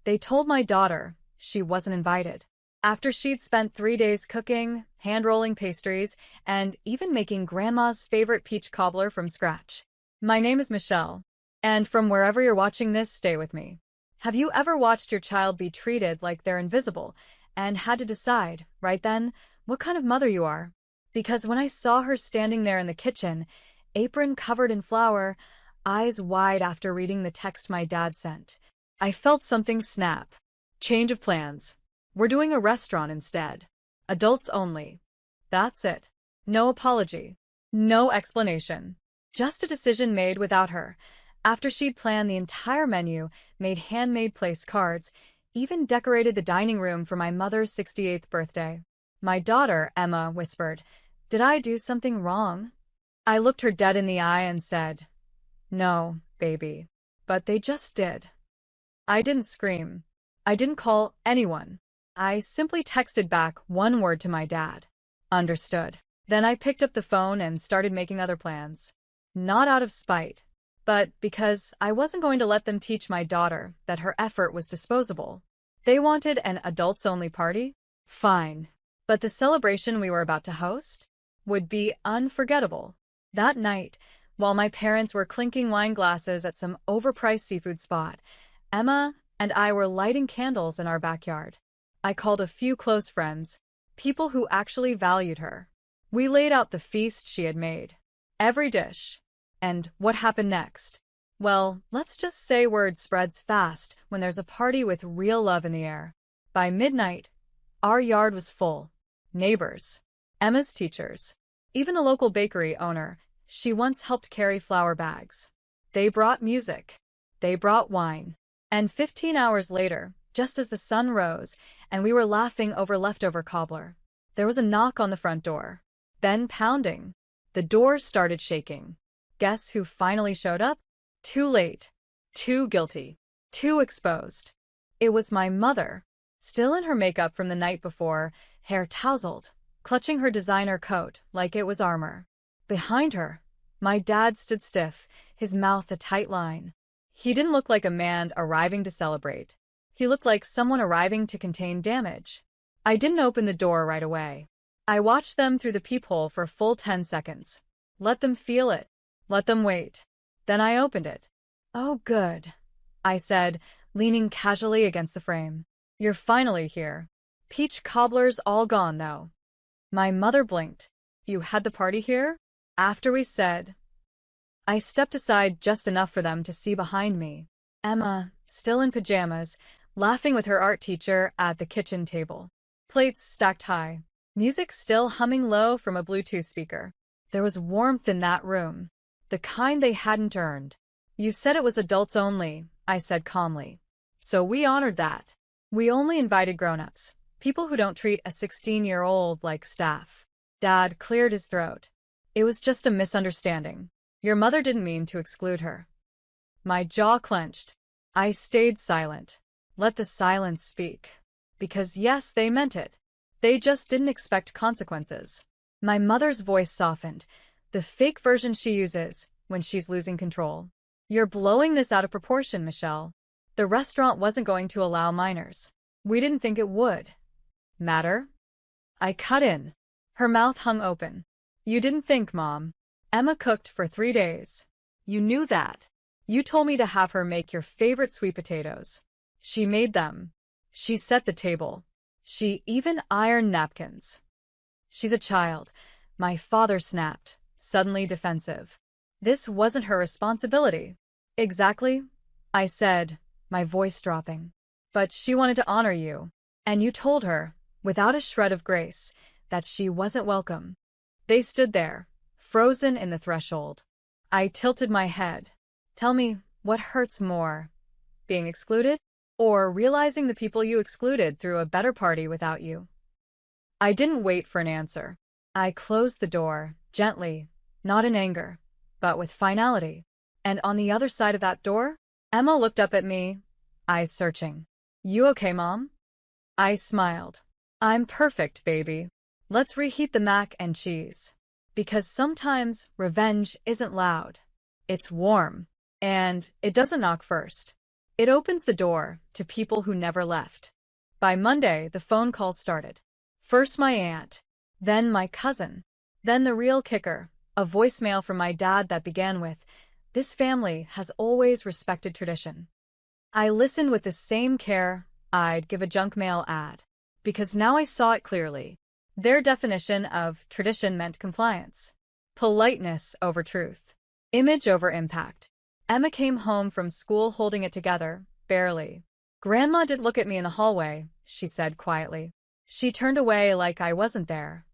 They told my daughter she wasn't invited. After she'd spent 3 days cooking, hand-rolling pastries, and even making Grandma's favorite peach cobbler from scratch. My name is Michelle, and from wherever you're watching this, stay with me. Have you ever watched your child be treated like they're invisible and had to decide, right then, what kind of mother you are? Because when I saw her standing there in the kitchen, apron covered in flour, eyes wide after reading the text my dad sent, I felt something snap. Change of plans. We're doing a restaurant instead. Adults only. That's it. No apology. No explanation. Just a decision made without her. After she'd planned the entire menu, made handmade place cards, even decorated the dining room for my mother's 68th birthday. My daughter, Emma, whispered, "Did I do something wrong?" I looked her dead in the eye and said, "No, baby." But they just did. I didn't scream. I didn't call anyone. I simply texted back one word to my dad. Understood. Then I picked up the phone and started making other plans. Not out of spite, but because I wasn't going to let them teach my daughter that her effort was disposable. They wanted an adults-only party? Fine. But the celebration we were about to host would be unforgettable. That night, while my parents were clinking wine glasses at some overpriced seafood spot, Emma and I were lighting candles in our backyard. I called a few close friends, people who actually valued her. We laid out the feast she had made. Every dish. And what happened next? Well, let's just say word spreads fast when there's a party with real love in the air. By midnight, our yard was full. Neighbors, Emma's teachers, even the local bakery owner she once helped carry flour bags. They brought music. They brought wine. And 15 hours later, just as the sun rose and we were laughing over leftover cobbler, there was a knock on the front door. Then pounding. The door started shaking. Guess who finally showed up? Too late. Too guilty. Too exposed. It was my mother, still in her makeup from the night before, hair tousled, clutching her designer coat like it was armor. Behind her, my dad stood stiff, his mouth a tight line. He didn't look like a man arriving to celebrate. He looked like someone arriving to contain damage. I didn't open the door right away. I watched them through the peephole for a full 10 seconds. Let them feel it. Let them wait. Then I opened it. "Oh, good," I said, leaning casually against the frame. "You're finally here. Peach cobbler's all gone, though." My mother blinked. "You had the party here?" After we said. I stepped aside just enough for them to see behind me. Emma, still in pajamas, laughing with her art teacher at the kitchen table. Plates stacked high. Music still humming low from a Bluetooth speaker. There was warmth in that room. The kind they hadn't earned. "You said it was adults only," I said calmly. "So we honored that. We only invited grown-ups, people who don't treat a 16-year-old like staff." Dad cleared his throat. "It was just a misunderstanding. Your mother didn't mean to exclude her." My jaw clenched. I stayed silent. Let the silence speak. Because yes, they meant it. They just didn't expect consequences. My mother's voice softened. The fake version she uses when she's losing control. "You're blowing this out of proportion, Michelle. The restaurant wasn't going to allow minors. We didn't think it would matter." I cut in. Her mouth hung open. "You didn't think, Mom. Emma cooked for 3 days. You knew that. You told me to have her make your favorite sweet potatoes. She made them. She set the table. She even ironed napkins." "She's a child," my father snapped, suddenly defensive. "This wasn't her responsibility." "Exactly," I said, my voice dropping. "But she wanted to honor you. And you told her, without a shred of grace, that she wasn't welcome." They stood there, frozen in the threshold. I tilted my head. "Tell me, what hurts more? Being excluded? Or realizing the people you excluded threw a better party without you?" I didn't wait for an answer. I closed the door, gently, not in anger, but with finality. And on the other side of that door, Emma looked up at me, eyes searching. "You okay, Mom?" I smiled. "I'm perfect, baby. Let's reheat the mac and cheese. Because sometimes revenge isn't loud. It's warm. And it doesn't knock first. It opens the door to people who never left. By Monday, the phone calls started. First my aunt, then my cousin, then the real kicker, a voicemail from my dad that began with, "This family has always respected tradition." I listened with the same care I'd give a junk mail ad, because now I saw it clearly. Their definition of tradition meant compliance. Politeness over truth. Image over impact. Emma came home from school holding it together, barely. "Grandma did look at me in the hallway," she said quietly. She turned away like I wasn't there.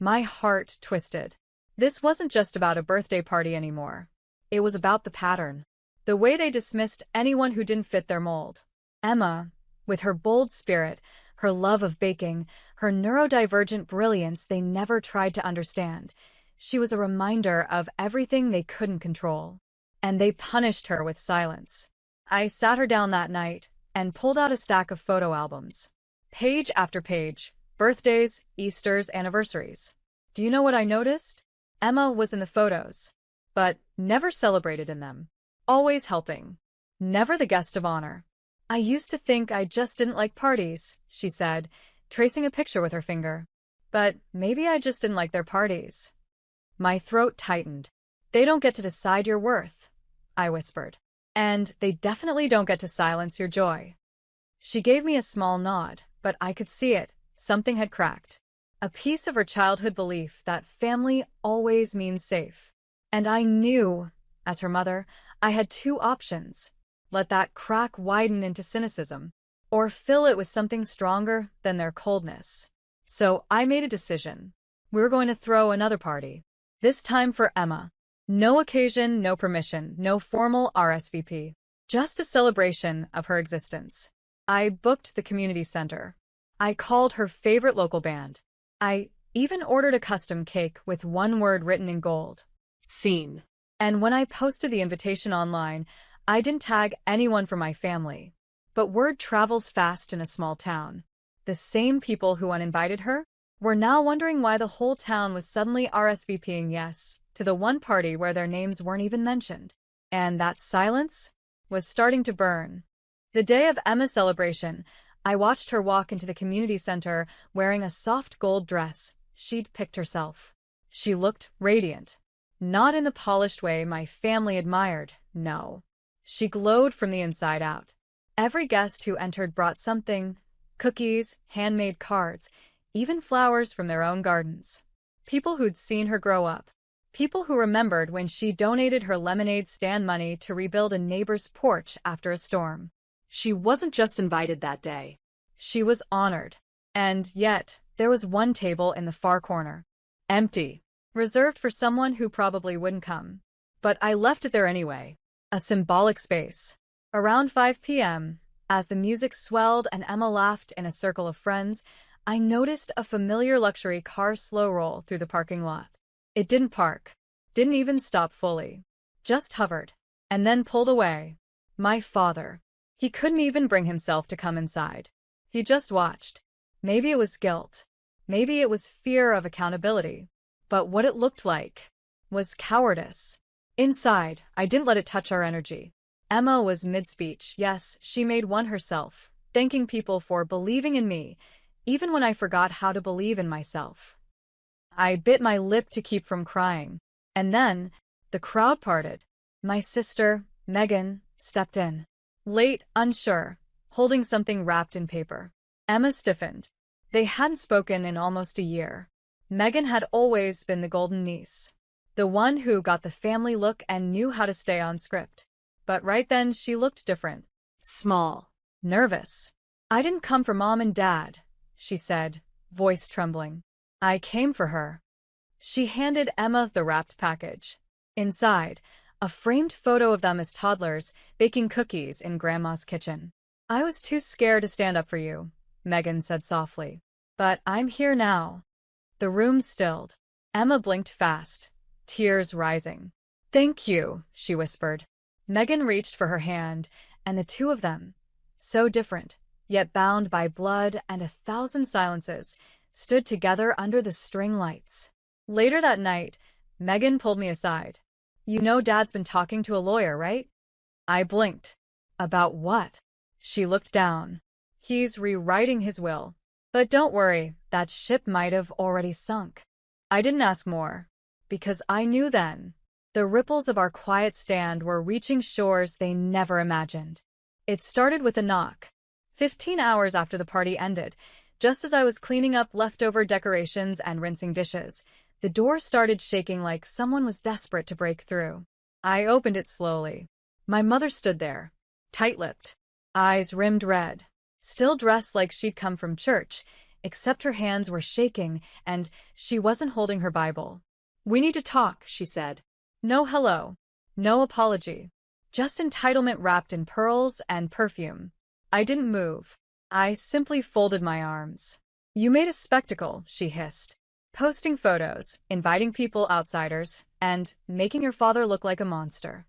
My heart twisted. This wasn't just about a birthday party anymore. It was about the pattern. The way they dismissed anyone who didn't fit their mold. Emma, with her bold spirit, her love of baking, her neurodivergent brilliance they never tried to understand. She was a reminder of everything they couldn't control. And they punished her with silence. I sat her down that night and pulled out a stack of photo albums. Page after page, birthdays, Easters, anniversaries. Do you know what I noticed? Emma was in the photos, but never celebrated in them. Always helping. Never the guest of honor. "I used to think I just didn't like parties," she said, tracing a picture with her finger. "But maybe I just didn't like their parties." My throat tightened. "They don't get to decide your worth," I whispered. "And they definitely don't get to silence your joy." She gave me a small nod, but I could see it. Something had cracked. A piece of her childhood belief that family always means safe. And I knew, as her mother, I had two options. Let that crack widen into cynicism, or fill it with something stronger than their coldness. So I made a decision. We were going to throw another party. This time for Emma. No occasion, no permission, no formal RSVP. Just a celebration of her existence. I booked the community center. I called her favorite local band. I even ordered a custom cake with one word written in gold. Scene. And when I posted the invitation online, I didn't tag anyone from my family. But word travels fast in a small town. The same people who uninvited her were now wondering why the whole town was suddenly RSVPing yes to the one party where their names weren't even mentioned. And that silence was starting to burn. The day of Emma's celebration, I watched her walk into the community center wearing a soft gold dress she'd picked herself. She looked radiant. Not in the polished way my family admired, no. She glowed from the inside out. Every guest who entered brought something: cookies, handmade cards, even flowers from their own gardens. People who'd seen her grow up. People who remembered when she donated her lemonade stand money to rebuild a neighbor's porch after a storm. She wasn't just invited that day. She was honored. And yet, there was one table in the far corner. Empty. Reserved for someone who probably wouldn't come. But I left it there anyway. A symbolic space. Around 5 p.m., as the music swelled and Emma laughed in a circle of friends, I noticed a familiar luxury car slow roll through the parking lot. It didn't park. Didn't even stop fully. Just hovered. And then pulled away. My father. He couldn't even bring himself to come inside. He just watched. Maybe it was guilt. Maybe it was fear of accountability. But what it looked like was cowardice. Inside, I didn't let it touch our energy. Emma was mid-speech. Yes, she made one herself, thanking people for believing in me, even when I forgot how to believe in myself. I bit my lip to keep from crying. And then, the crowd parted. My sister, Megan, stepped in. Late, unsure, holding something wrapped in paper. Emma stiffened. They hadn't spoken in almost a year. Megan had always been the golden niece. The one who got the family look and knew how to stay on script. But right then she looked different. Small. Nervous. "I didn't come for Mom and Dad," she said, voice trembling. "I came for her." She handed Emma the wrapped package. Inside, a framed photo of them as toddlers, baking cookies in Grandma's kitchen. "I was too scared to stand up for you," Megan said softly. "But I'm here now." The room stilled. Emma blinked fast, tears rising. "Thank you," she whispered. Megan reached for her hand, and the two of them, so different, yet bound by blood and 1,000 silences, stood together under the string lights. Later that night, Megan pulled me aside. "You know Dad's been talking to a lawyer, right?" I blinked. About what? She looked down. He's rewriting his will. But don't worry, that ship might have already sunk. I didn't ask more, because I knew then. The ripples of our quiet stand were reaching shores they never imagined. It started with a knock. 15 hours after the party ended, just as I was cleaning up leftover decorations and rinsing dishes, the door started shaking like someone was desperate to break through. I opened it slowly. My mother stood there, tight-lipped, eyes rimmed red, still dressed like she'd come from church, except her hands were shaking and she wasn't holding her Bible. "We need to talk," she said. No hello, no apology, just entitlement wrapped in pearls and perfume. I didn't move. I simply folded my arms. "You made a spectacle," she hissed. "Posting photos, inviting people outsiders, and making your father look like a monster."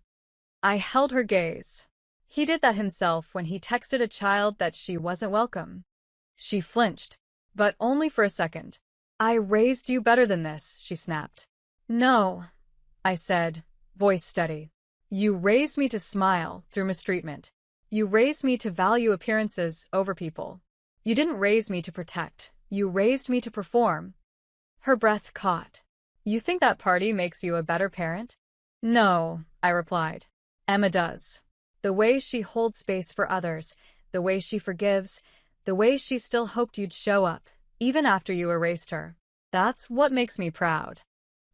I held her gaze. He did that himself when he texted a child that she wasn't welcome. She flinched, but only for a second. "I raised you better than this," she snapped. "No," I said, voice steady. "You raised me to smile through mistreatment. You raised me to value appearances over people. You didn't raise me to protect. You raised me to perform." Her breath caught. "You think that party makes you a better parent?" "No," I replied. "Emma does. The way she holds space for others, the way she forgives, the way she still hoped you'd show up, even after you erased her. That's what makes me proud."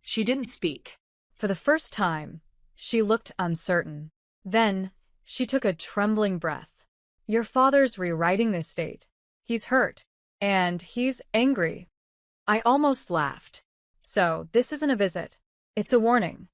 She didn't speak. For the first time, she looked uncertain. Then, she took a trembling breath. "Your father's rewriting this date. He's hurt. And he's angry." I almost laughed. "So, this isn't a visit. It's a warning."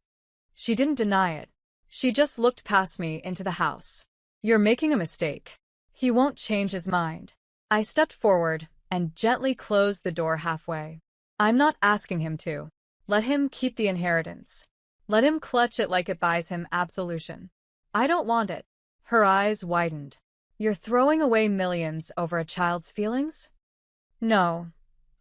She didn't deny it. She just looked past me into the house. "You're making a mistake. He won't change his mind." I stepped forward and gently closed the door halfway. "I'm not asking him to. Let him keep the inheritance. Let him clutch it like it buys him absolution. I don't want it." Her eyes widened. "You're throwing away millions over a child's feelings?" "No,"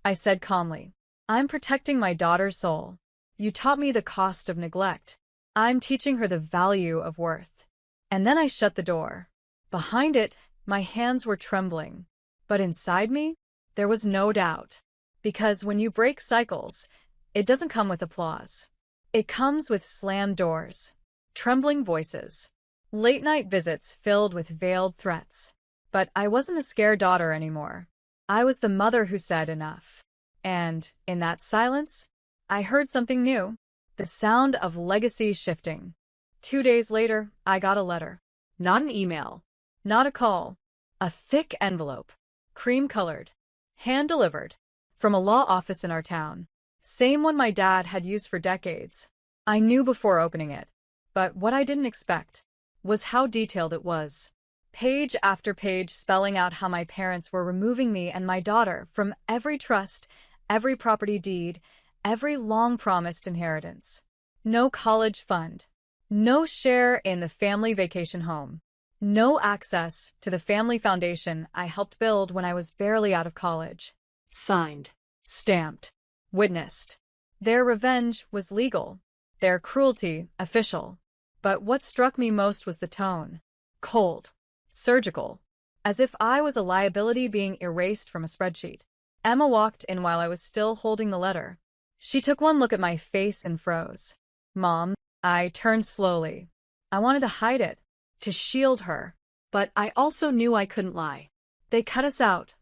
I said calmly. "I'm protecting my daughter's soul. You taught me the cost of neglect. I'm teaching her the value of worth." And then I shut the door. Behind it, my hands were trembling. But inside me, there was no doubt. Because when you break cycles, it doesn't come with applause. It comes with slammed doors, trembling voices, late-night visits filled with veiled threats. But I wasn't a scared daughter anymore. I was the mother who said enough. And, in that silence, I heard something new. The sound of legacy shifting. 2 days later, I got a letter. Not an email. Not a call. A thick envelope. Cream-colored. Hand-delivered. From a law office in our town. Same one my dad had used for decades. I knew before opening it. But what I didn't expect was how detailed it was. Page after page spelling out how my parents were removing me and my daughter from every trust, every property deed, every long-promised inheritance. No college fund. No share in the family vacation home. No access to the family foundation I helped build when I was barely out of college. Signed. Stamped. Witnessed. Their revenge was legal. Their cruelty official. But what struck me most was the tone. Cold. Surgical. As if I was a liability being erased from a spreadsheet. Emma walked in while I was still holding the letter. She took one look at my face and froze. "Mom," I turned slowly. I wanted to hide it, to shield her. But I also knew I couldn't lie. "They cut us out,"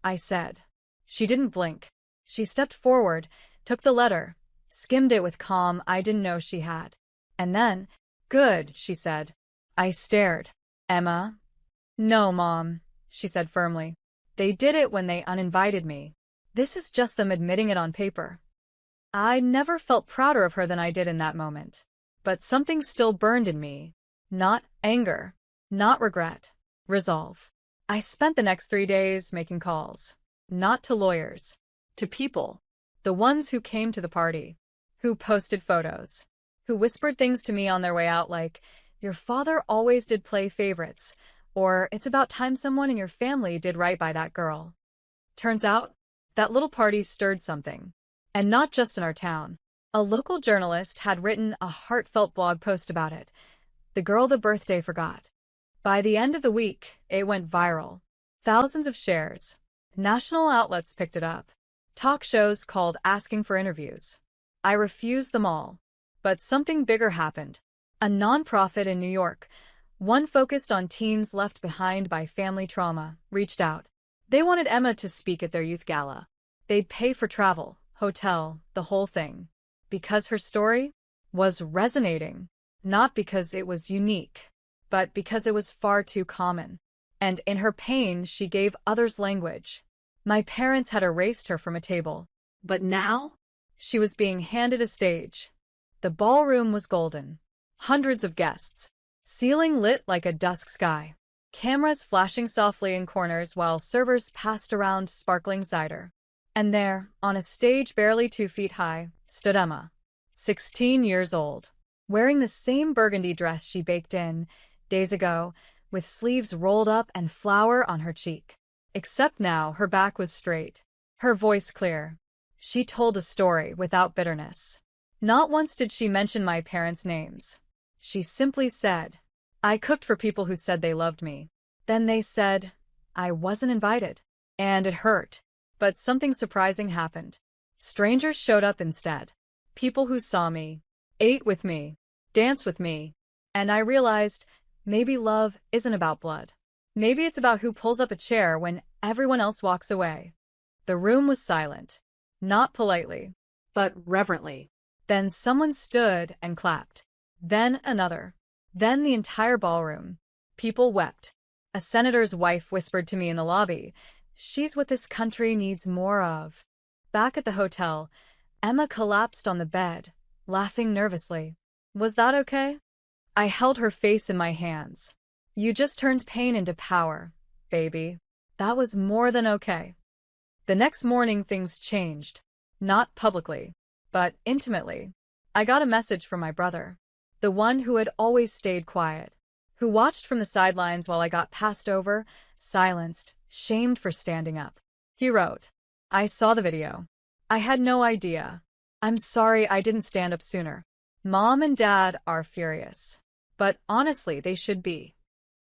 I said. She didn't blink. She stepped forward, took the letter, skimmed it with calm I didn't know she had. And then, "Good," she said. I stared. "Emma?" "No, Mom," she said firmly. "They did it when they uninvited me. This is just them admitting it on paper." I never felt prouder of her than I did in that moment. But something still burned in me. Not anger. Not regret. Resolve. I spent the next 3 days making calls. Not to lawyers. To people. The ones who came to the party. Who posted photos. Who whispered things to me on their way out like, "Your father always did play favorites," or "It's about time someone in your family did right by that girl." Turns out, that little party stirred something. And not just in our town. A local journalist had written a heartfelt blog post about it. The girl the birthday forgot. By the end of the week, it went viral. Thousands of shares. National outlets picked it up. Talk shows called asking for interviews. I refused them all. But something bigger happened. A nonprofit in New York, one focused on teens left behind by family trauma, reached out. They wanted Emma to speak at their youth gala. They'd pay for travel, hotel, the whole thing. Because her story was resonating. Not because it was unique, but because it was far too common. And in her pain, she gave others language. My parents had erased her from a table. But now, she was being handed a stage. The ballroom was golden. Hundreds of guests. Ceiling lit like a dusk sky. Cameras flashing softly in corners while servers passed around sparkling cider. And there, on a stage barely 2 feet high, stood Emma, 16 years old, wearing the same burgundy dress she baked in days ago, with sleeves rolled up and flour on her cheek. Except now her back was straight, her voice clear. She told a story without bitterness. Not once did she mention my parents' names. She simply said, I cooked for people who said they loved me. Then they said, I wasn't invited. And it hurt. But something surprising happened. Strangers showed up instead. People who saw me, ate with me, danced with me. And I realized, maybe love isn't about blood. Maybe it's about who pulls up a chair when everyone else walks away. The room was silent. Not politely, but reverently. Then someone stood and clapped. Then another. Then the entire ballroom. People wept. A senator's wife whispered to me in the lobby, she's what this country needs more of. Back at the hotel, Emma collapsed on the bed, laughing nervously. Was that okay? I held her face in my hands. You just turned pain into power, baby. That was more than okay. The next morning things changed. Not publicly, but intimately. I got a message from my brother. The one who had always stayed quiet. Who watched from the sidelines while I got passed over, silenced, shamed for standing up. He wrote, I saw the video. I had no idea. I'm sorry I didn't stand up sooner. Mom and Dad are furious. But honestly, they should be.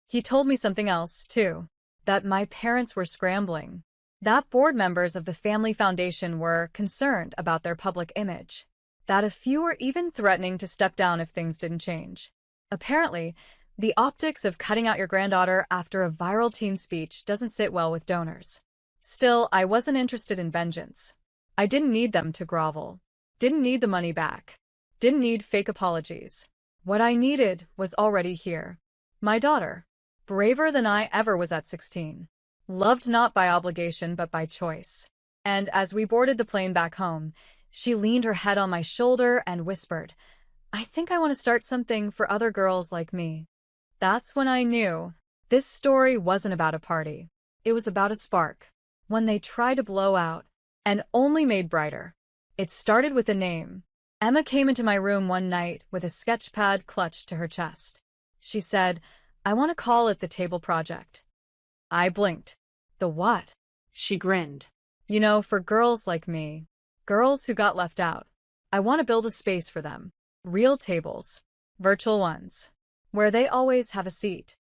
He told me something else, too. That my parents were scrambling. That board members of the Family Foundation were concerned about their public image. That a few were even threatening to step down if things didn't change. Apparently, the optics of cutting out your granddaughter after a viral teen speech doesn't sit well with donors. Still, I wasn't interested in vengeance. I didn't need them to grovel. Didn't need the money back. Didn't need fake apologies. What I needed was already here. My daughter. Braver than I ever was at 16. Loved not by obligation but by choice. And as we boarded the plane back home, she leaned her head on my shoulder and whispered, I think I want to start something for other girls like me. That's when I knew this story wasn't about a party. It was about a spark. One they tried to blow out and only made brighter. It started with a name. Emma came into my room one night with a sketch pad clutched to her chest. She said, I want to call it the Table Project. I blinked. The what? She grinned. You know, for girls like me. Girls who got left out. I want to build a space for them. Real tables. Virtual ones. Where they always have a seat.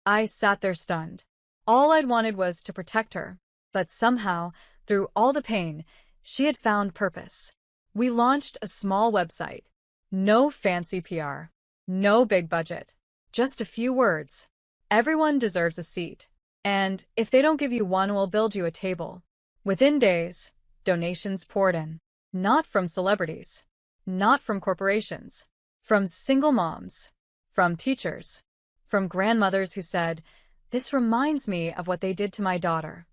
I sat there stunned. All I'd wanted was to protect her. But somehow, through all the pain, she had found purpose. We launched a small website. No fancy PR. No big budget. Just a few words. Everyone deserves a seat. And if they don't give you one, we'll build you a table. Within days, donations poured in. Not from celebrities. Not from corporations. From single moms. From teachers. From grandmothers who said, this reminds me of what they did to my daughter.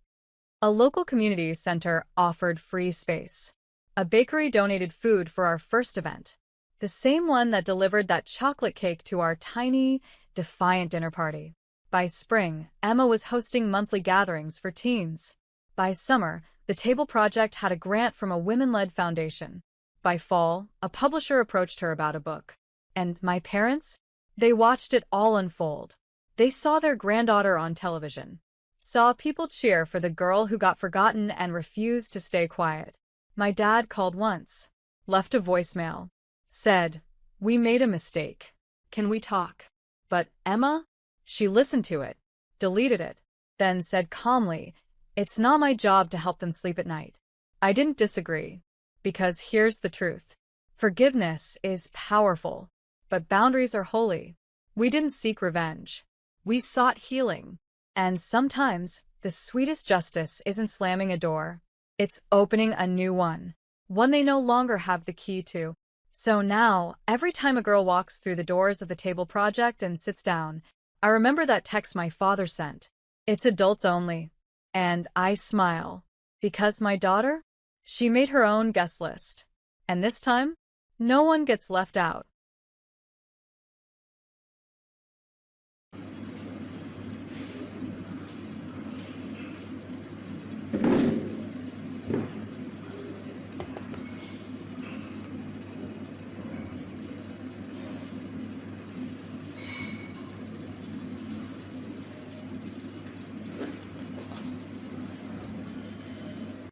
A local community center offered free space. A bakery donated food for our first event. The same one that delivered that chocolate cake to our tiny, defiant dinner party. By spring, Emma was hosting monthly gatherings for teens. By summer, the Table Project had a grant from a women-led foundation. By fall, a publisher approached her about a book. And my parents? They watched it all unfold. They saw their granddaughter on television. Saw people cheer for the girl who got forgotten and refused to stay quiet. My dad called once. Left a voicemail. Said, we made a mistake. Can we talk? But Emma? She listened to it, deleted it, then said calmly, "It's not my job to help them sleep at night." I didn't disagree, because here's the truth. Forgiveness is powerful, but boundaries are holy. We didn't seek revenge. We sought healing. And sometimes, the sweetest justice isn't slamming a door. It's opening a new one they no longer have the key to. So now, every time a girl walks through the doors of the table project and sits down, I remember that text my father sent. It's adults only. And I smile. Because my daughter? She made her own guest list. And this time, no one gets left out.